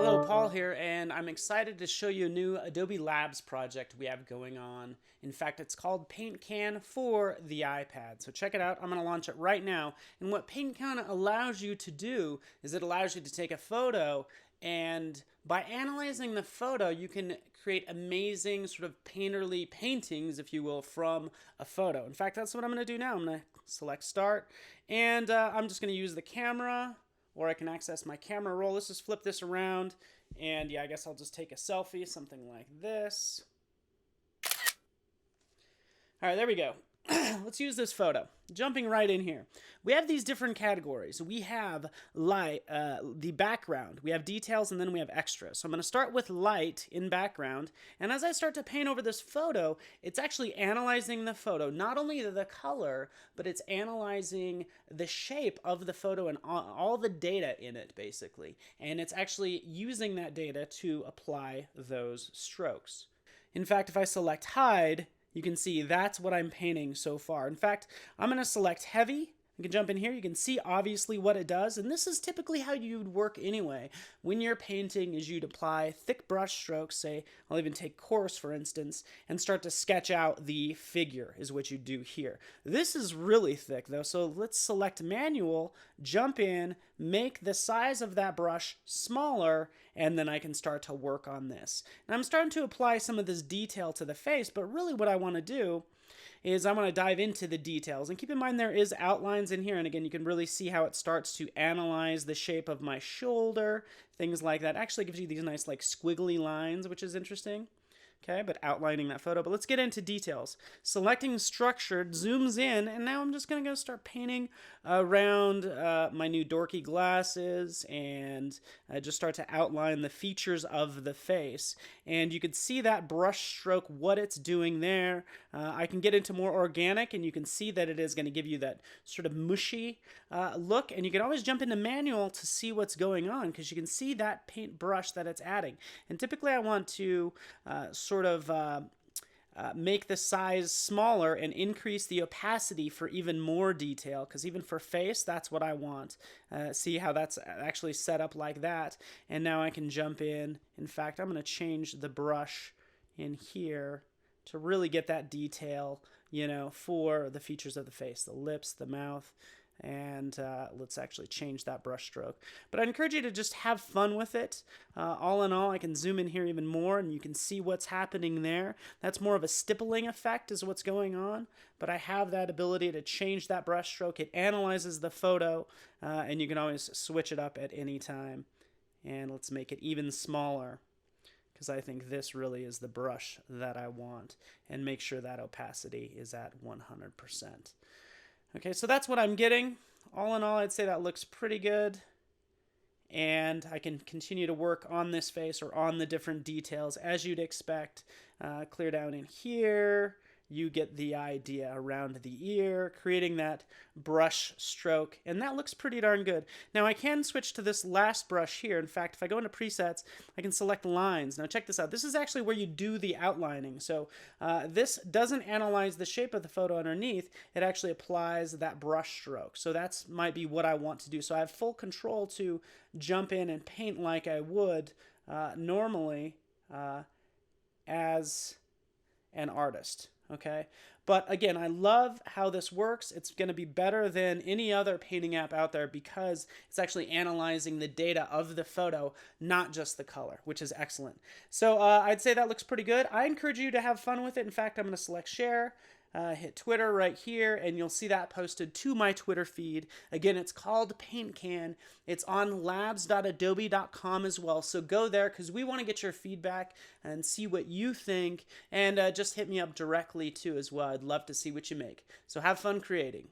Hello, Paul here, and I'm excited to show you a new Adobe Labs project we have going on. In fact, it's called PaintCan for the iPad. So check it out. I'm going to launch it right now. And what PaintCan allows you to do is it allows you to take a photo, and by analyzing the photo, you can create amazing sort of painterly paintings, if you will, from a photo. In fact, that's what I'm going to do now. I'm going to select Start, and I'm just going to use the camera, or I can access my camera roll. Let's just flip this around, and yeah, I guess I'll just take a selfie, something like this. All right, there we go. Let's use this photo. Jumping right in here. We have these different categories. We have light, the background, we have details, and then we have extras. So I'm going to start with light in background, and as I start to paint over this photo, it's actually analyzing the photo, not only the color, but it's analyzing the shape of the photo and all the data in it, basically. And it's actually using that data to apply those strokes. In fact, if I select hide, you can see that's what I'm painting so far. In fact, I'm going to select heavy. You can jump in here. You can see obviously what it does. And this is typically how you'd work anyway. When you're painting is you'd apply thick brush strokes, say, I'll even take coarse for instance, and start to sketch out the figure is what you do here. This is really thick though. So let's select manual, jump in, make the size of that brush smaller, and then I can start to work on this. And I'm starting to apply some of this detail to the face, but really what I want to do is I want to dive into the details. And keep in mind there is outlines in here, and again you can really see how it starts to analyze the shape of my shoulder, things like that. Actually gives you these nice like squiggly lines, which is interesting. Okay, but outlining that photo. But let's get into details. Selecting structured, zooms in, and now I'm just going to go start painting around my new dorky glasses, and just start to outline the features of the face. And you can see that brush stroke, what it's doing there. I can get into more organic, and you can see that it is going to give you that sort of mushy look. And you can always jump into manual to see what's going on, because you can see that paint brush that it's adding. And typically I want to sort of make the size smaller and increase the opacity for even more detail, because even for face, that's what I want. See how that's actually set up like that. And now I can jump in. In fact, I'm going to change the brush in here to really get that detail, you know, for the features of the face, the lips, the mouth. And let's actually change that brush stroke. But I encourage you to just have fun with it. All in all, I can zoom in here even more, and you can see what's happening there. That's more of a stippling effect is what's going on. But I have that ability to change that brush stroke. It analyzes the photo, and you can always switch it up at any time. And let's make it even smaller, because I think this really is the brush that I want. And make sure that opacity is at 100%. Okay, so that's what I'm getting. All in all, I'd say that looks pretty good. And I can continue to work on this face or on the different details as you'd expect. Clear down in here. You get the idea around the ear, creating that brush stroke, and that looks pretty darn good. Now I can switch to this last brush here. In fact, if I go into presets, I can select lines. Now check this out. This is actually where you do the outlining. So this doesn't analyze the shape of the photo underneath. It actually applies that brush stroke. So that's might be what I want to do. So I have full control to jump in and paint like I would normally as an artist. Okay, but again, I love how this works. It's going to be better than any other painting app out there because it's actually analyzing the data of the photo, not just the color, which is excellent. So I'd say that looks pretty good. I encourage you to have fun with it. In fact, I'm going to select share. Hit Twitter right here, and you'll see that posted to my Twitter feed. Again, it's called PaintCan. It's on labs.adobe.com as well. So go there because we want to get your feedback and see what you think. And just hit me up directly too as well. I'd love to see what you make. So have fun creating.